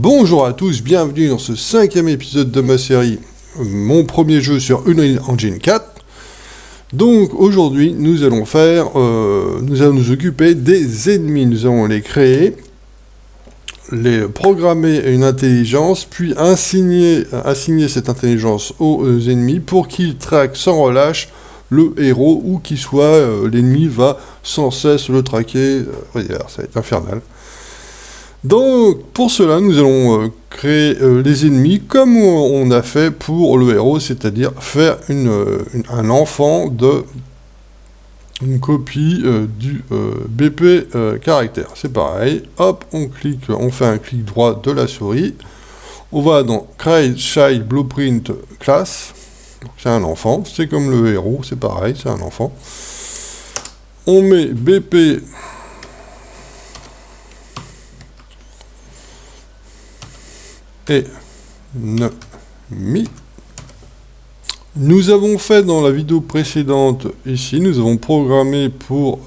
Bonjour à tous, bienvenue dans ce 5e épisode de ma série, mon premier jeu sur Unreal Engine 4. Donc aujourd'hui nous allons nous occuper des ennemis, nous allons les créer, les programmer une intelligence, puis assigner cette intelligence aux ennemis pour qu'ils traquent sans relâche le héros, ou qu'il soit, l'ennemi va sans cesse le traquer, ça va être infernal. Donc, pour cela, nous allons créer les ennemis comme on a fait pour le héros, c'est-à-dire faire un enfant une copie du BP caractère. C'est pareil, hop, on fait un clic droit de la souris, on va dans Create Child Blueprint Class, c'est un enfant, c'est comme le héros, c'est pareil, c'est un enfant. On met BP ennemi. Nous avons fait dans la vidéo précédente, ici, nous avons programmé pour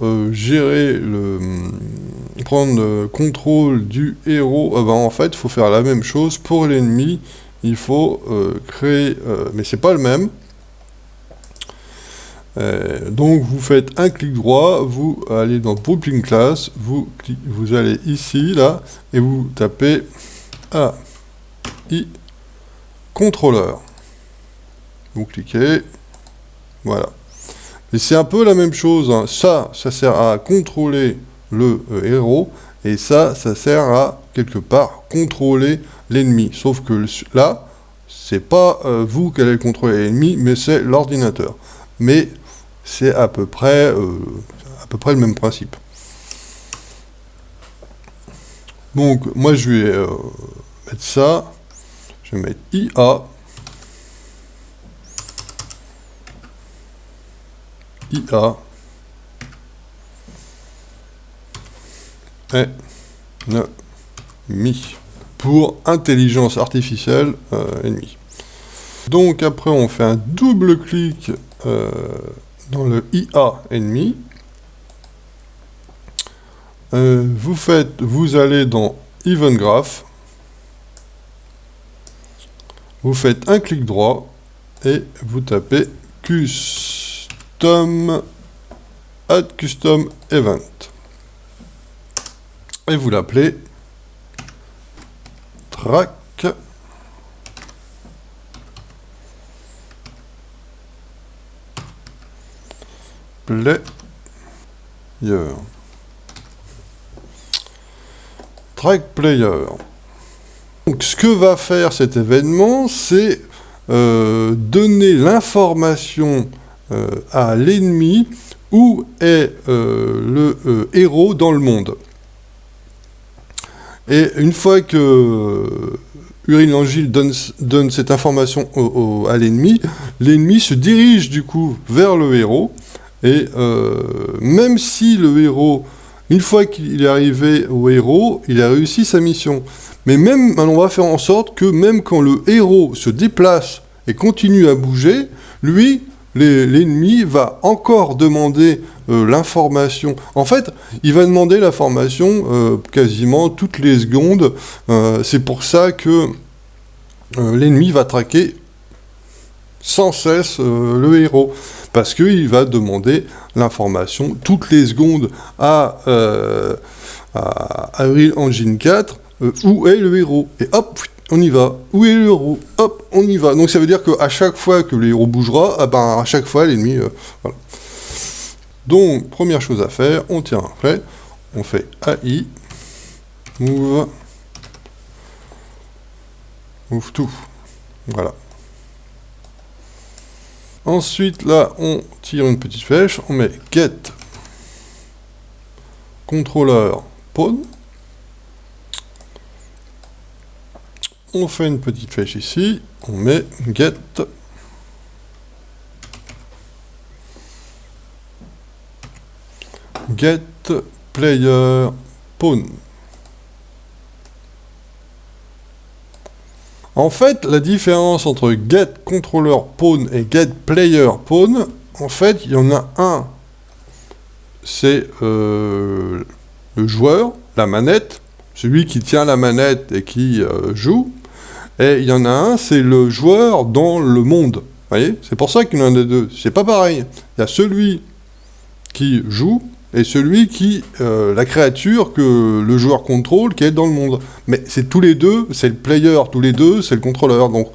prendre contrôle du héros. En fait, il faut faire la même chose pour l'ennemi. Il faut créer, mais c'est pas le même. Donc vous faites un clic droit, vous allez dans Blueprint Class, vous allez ici, là, et vous tapez AI contrôleur. Vous cliquez, voilà. Et c'est un peu la même chose, hein. Ça sert à contrôler le héros, et ça sert à, quelque part, contrôler l'ennemi. Sauf que là, c'est pas vous qui allez contrôler l'ennemi, mais c'est l'ordinateur. Mais c'est à peu près le même principe. Donc, moi, je vais mettre ça. Je vais mettre IA. Ennemi. Pour intelligence artificielle ennemi. Donc après on fait un double clic dans le IA ennemi. Vous allez dans Event Graph. Vous faites un clic droit et vous tapez Add Custom Event. Et vous l'appelez Track Player. Track Player. Donc ce que va faire cet événement, c'est donner l'information à l'ennemi où est le héros dans le monde. Et une fois que Unreal Engine donne cette information à l'ennemi, l'ennemi se dirige du coup vers le héros, et même si le héros, une fois qu'il est arrivé au héros, il a réussi sa mission. Mais on va faire en sorte que même quand le héros se déplace et continue à bouger, lui, l'ennemi va encore demander l'information. En fait, il va demander l'information quasiment toutes les secondes. C'est pour ça que l'ennemi va traquer sans cesse le héros. Parce qu'il va demander l'information toutes les secondes à Unreal Engine 4, où est le héros. Et hop, on y va. Où est le héros? Hop, on y va. Donc ça veut dire qu'à chaque fois que le héros bougera, à chaque fois l'ennemi... voilà. Donc, première chose à faire, on tire un trait, on fait AI, move tout. Voilà. Ensuite, là, on tire une petite flèche, on met get controller pawn. On fait une petite flèche ici, on met get player pawn. En fait, la différence entre get controller pawn et get player pawn, en fait, il y en a un, c'est le joueur, la manette, celui qui tient la manette et qui joue, et il y en a un, c'est le joueur dans le monde. Vous voyez? C'est pour ça qu'il y en a deux. C'est pas pareil. Il y a celui qui joue et celui qui, la créature que le joueur contrôle, qui est dans le monde. Mais c'est tous les deux, c'est le player, tous les deux, c'est le contrôleur. Donc,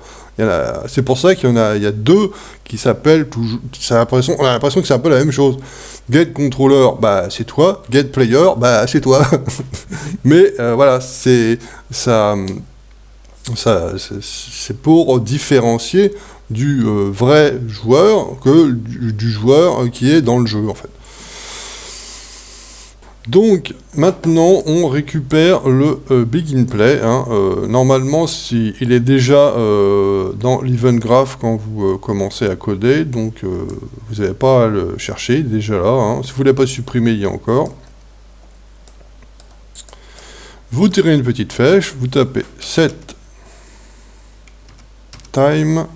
c'est pour ça qu'il y a deux qui s'appellent toujours. On a l'impression que c'est un peu la même chose. Get controller, bah c'est toi. Get player, bah c'est toi. Mais voilà, c'est pour différencier du vrai joueur que du joueur qui est dans le jeu, en fait. Donc, maintenant, on récupère le Begin Play. Hein. Normalement, il est déjà dans l'Event Graph quand vous commencez à coder, donc vous n'avez pas à le chercher, il est déjà là. Hein. Si vous ne voulez pas supprimer, il y a encore. Vous tirez une petite flèche, vous tapez set time.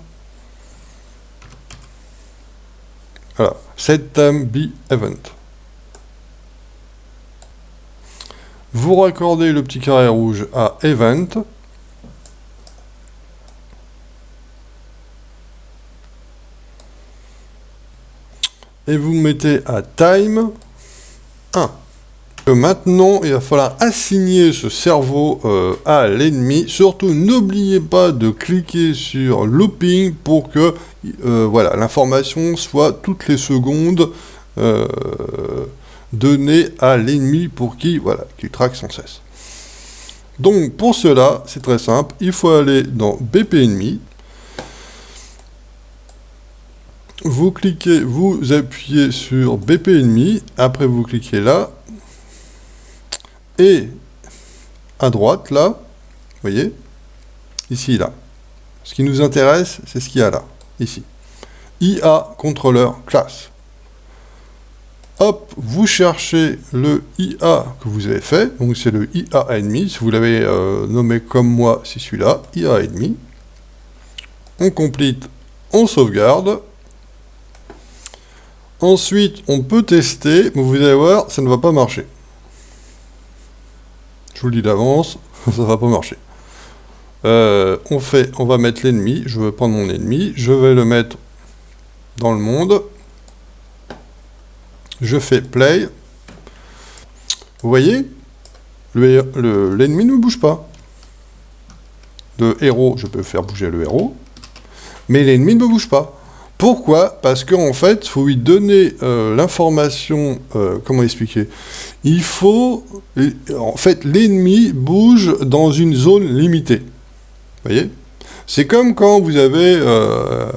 Voilà, set time be event. Vous raccordez le petit carré rouge à Event. Et vous mettez à Time 1. Maintenant, il va falloir assigner ce cerveau à l'ennemi. Surtout, n'oubliez pas de cliquer sur Looping pour que voilà, l'information soit toutes les secondes donné à l'ennemi pour qu'il traque sans cesse. Donc pour cela, c'est très simple, il faut aller dans BP ennemi, vous cliquez, vous appuyez sur BP ennemi, après vous cliquez là, et à droite là, vous voyez, ici là. Ce qui nous intéresse, c'est ce qu'il y a là, ici. IA Controller Class. Hop, vous cherchez le IA que vous avez fait, donc c'est le IA ennemi, si vous l'avez nommé comme moi, c'est celui-là, IA ennemi. On complete, on sauvegarde. Ensuite, on peut tester, mais vous allez voir, ça ne va pas marcher. Je vous le dis d'avance, ça ne va pas marcher. On va mettre l'ennemi, je vais prendre mon ennemi, je vais le mettre dans le monde. Je fais play. Vous voyez, l'ennemi ne bouge pas. Le héros, je peux faire bouger le héros, mais l'ennemi ne bouge pas. Pourquoi? Parce qu'en fait, il faut lui donner l'information, comment expliquer? Il faut, en fait, l'ennemi bouge dans une zone limitée. Vous voyez? C'est comme quand vous avez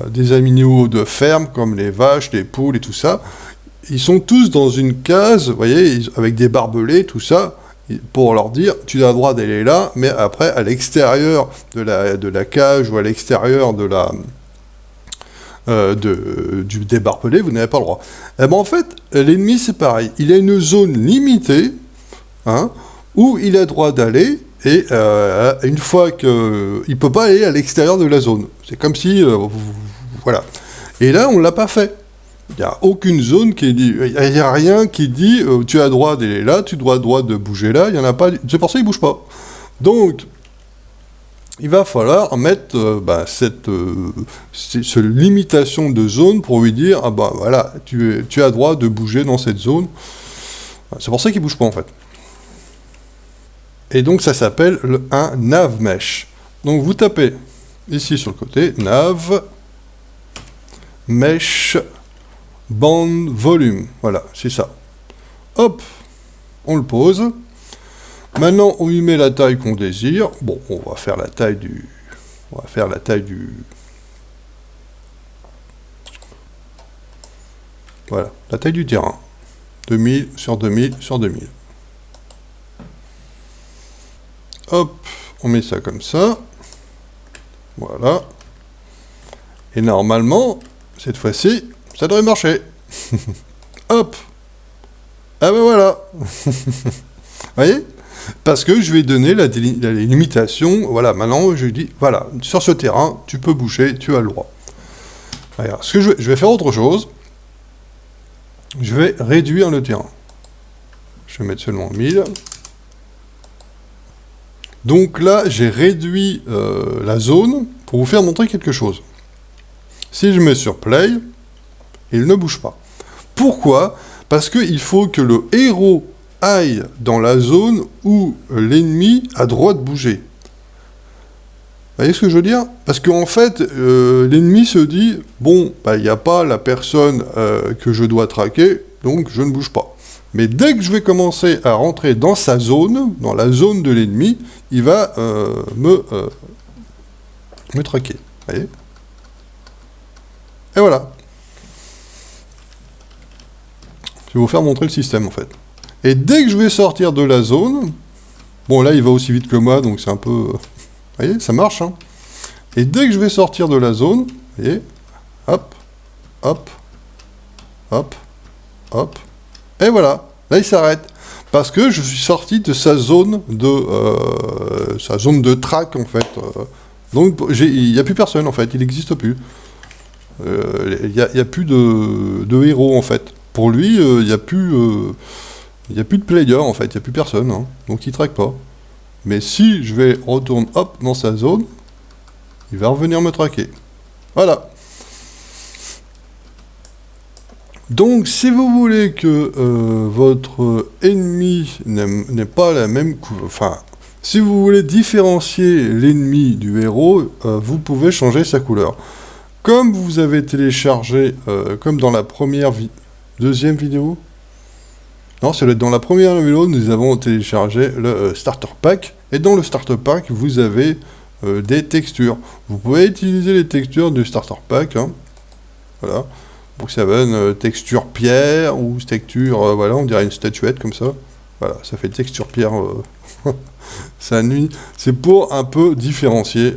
des animaux de ferme, comme les vaches, les poules et tout ça. Ils sont tous dans une case, vous voyez, avec des barbelés, tout ça, pour leur dire, tu as le droit d'aller là, mais après, à l'extérieur de la cage ou à l'extérieur des barbelés, vous n'avez pas le droit. Et ben en fait, l'ennemi, c'est pareil. Il a une zone limitée, hein, où il a le droit d'aller, et une fois qu'il ne peut pas aller à l'extérieur de la zone. C'est comme si, voilà. Et là, on ne l'a pas fait. Il n'y a aucune zone qui dit, il n'y a rien qui dit tu as le droit d'aller là, tu as le droit de bouger là, il n'y en a pas, c'est pour ça qu'il ne bouge pas. Donc, il va falloir mettre cette limitation de zone pour lui dire, ah bah voilà, tu as le droit de bouger dans cette zone. C'est pour ça qu'il ne bouge pas en fait. Et donc ça s'appelle un nav mesh. Donc vous tapez ici sur le côté, nav mesh band volume, voilà, c'est ça. Hop, on le pose. Maintenant, on lui met la taille qu'on désire. Bon, on va faire la taille du... Voilà, la taille du terrain. 2000 sur 2000 sur 2000. Hop, on met ça comme ça. Voilà. Et normalement, cette fois-ci, ça devrait marcher. Hop. Ah ben voilà. Vous voyez? Parce que je vais donner la limitation. Voilà, maintenant je dis, voilà, sur ce terrain, tu peux bouger, tu as le droit. Alors, ce que je vais faire autre chose. Je vais réduire le terrain. Je vais mettre seulement 1000. Donc là, j'ai réduit la zone pour vous faire montrer quelque chose. Si je mets sur Play, il ne bouge pas. Pourquoi? Parce qu'il faut que le héros aille dans la zone où l'ennemi a droit de bouger. Vous voyez ce que je veux dire? Parce qu'en fait, l'ennemi se dit, bon, bah, il n'y a pas la personne que je dois traquer, donc je ne bouge pas. Mais dès que je vais commencer à rentrer dans sa zone, dans la zone de l'ennemi, il va me traquer. Vous voyez? Et voilà. Je vais vous faire montrer le système, en fait. Et dès que je vais sortir de la zone, bon, là, il va aussi vite que moi, donc c'est un peu... Vous voyez, ça marche, hein. Et dès que je vais sortir de la zone, vous voyez, hop, hop, hop, hop, et voilà, là, il s'arrête. Parce que je suis sorti de sa zone de track, en fait. Donc, il n'y a plus personne, en fait, il n'existe plus. Il n'y a plus de héros, en fait. Pour lui, il n'y a plus de player, en fait, il n'y a plus personne, hein, donc il traque pas. Mais si je vais retourner, hop, dans sa zone, il va revenir me traquer. Voilà. Donc, si vous voulez que votre ennemi n'ait pas la même couleur, enfin, si vous voulez différencier l'ennemi du héros, vous pouvez changer sa couleur. Comme vous avez téléchargé, comme dans la deuxième vidéo, non, c'est dans la première vidéo, nous avons téléchargé le Starter Pack, et dans le Starter Pack, vous avez des textures. Vous pouvez utiliser les textures du Starter Pack, hein, voilà, pour que ça donne texture pierre, ou texture, voilà, on dirait une statuette, comme ça, voilà, ça fait texture pierre, c'est pour un peu différencier.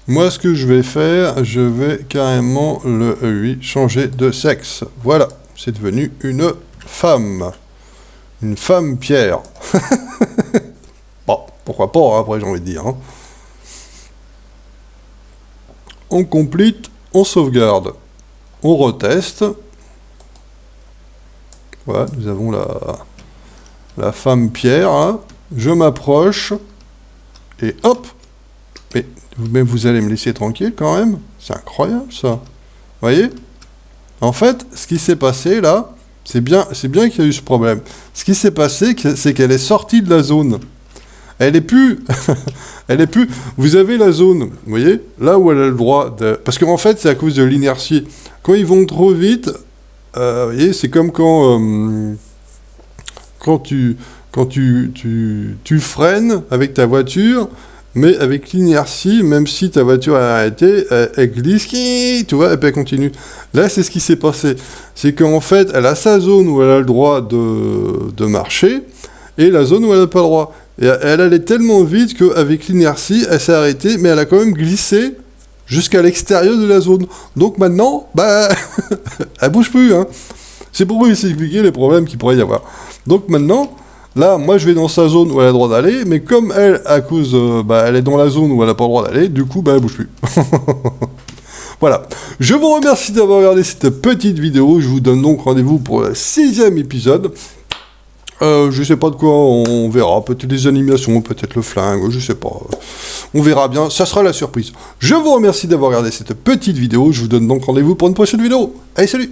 Moi, ce que je vais faire, je vais carrément lui changer de sexe. Voilà, c'est devenu une femme. Une femme pierre. Bon, pourquoi pas, hein, après j'ai envie de dire. Hein. On complete, on sauvegarde. On reteste. Voilà, nous avons la femme pierre. Hein. Je m'approche. Et hop. Mais vous allez me laisser tranquille quand même. C'est incroyable ça. Vous voyez? En fait, ce qui s'est passé là, c'est bien qu'il y a eu ce problème. Ce qui s'est passé, c'est qu'elle est sortie de la zone. Elle est plus... elle est plus... Vous avez la zone, vous voyez? Là où elle a le droit de... Parce qu'en fait, c'est à cause de l'inertie. Quand ils vont trop vite, vous voyez, c'est comme quand tu freines avec ta voiture... Mais avec l'inertie, même si ta voiture a arrêté, elle glisse, tu vois, et puis elle continue. Là, c'est ce qui s'est passé. C'est qu'en fait, elle a sa zone où elle a le droit de marcher, et la zone où elle n'a pas le droit. Et elle allait tellement vite qu'avec l'inertie, elle s'est arrêtée, mais elle a quand même glissé jusqu'à l'extérieur de la zone. Donc maintenant, bah, elle bouge plus. Hein. C'est pour vous expliquer les problèmes qu'il pourrait y avoir. Donc maintenant... Là, moi, je vais dans sa zone où elle a le droit d'aller, mais comme elle, à cause, elle est dans la zone où elle n'a pas le droit d'aller, du coup, elle bouge plus. Voilà. Je vous remercie d'avoir regardé cette petite vidéo. Je vous donne donc rendez-vous pour le 6e épisode. Je sais pas de quoi, on verra. Peut-être des animations, peut-être le flingue, je sais pas. On verra bien, ça sera la surprise. Je vous remercie d'avoir regardé cette petite vidéo. Je vous donne donc rendez-vous pour une prochaine vidéo. Allez, salut!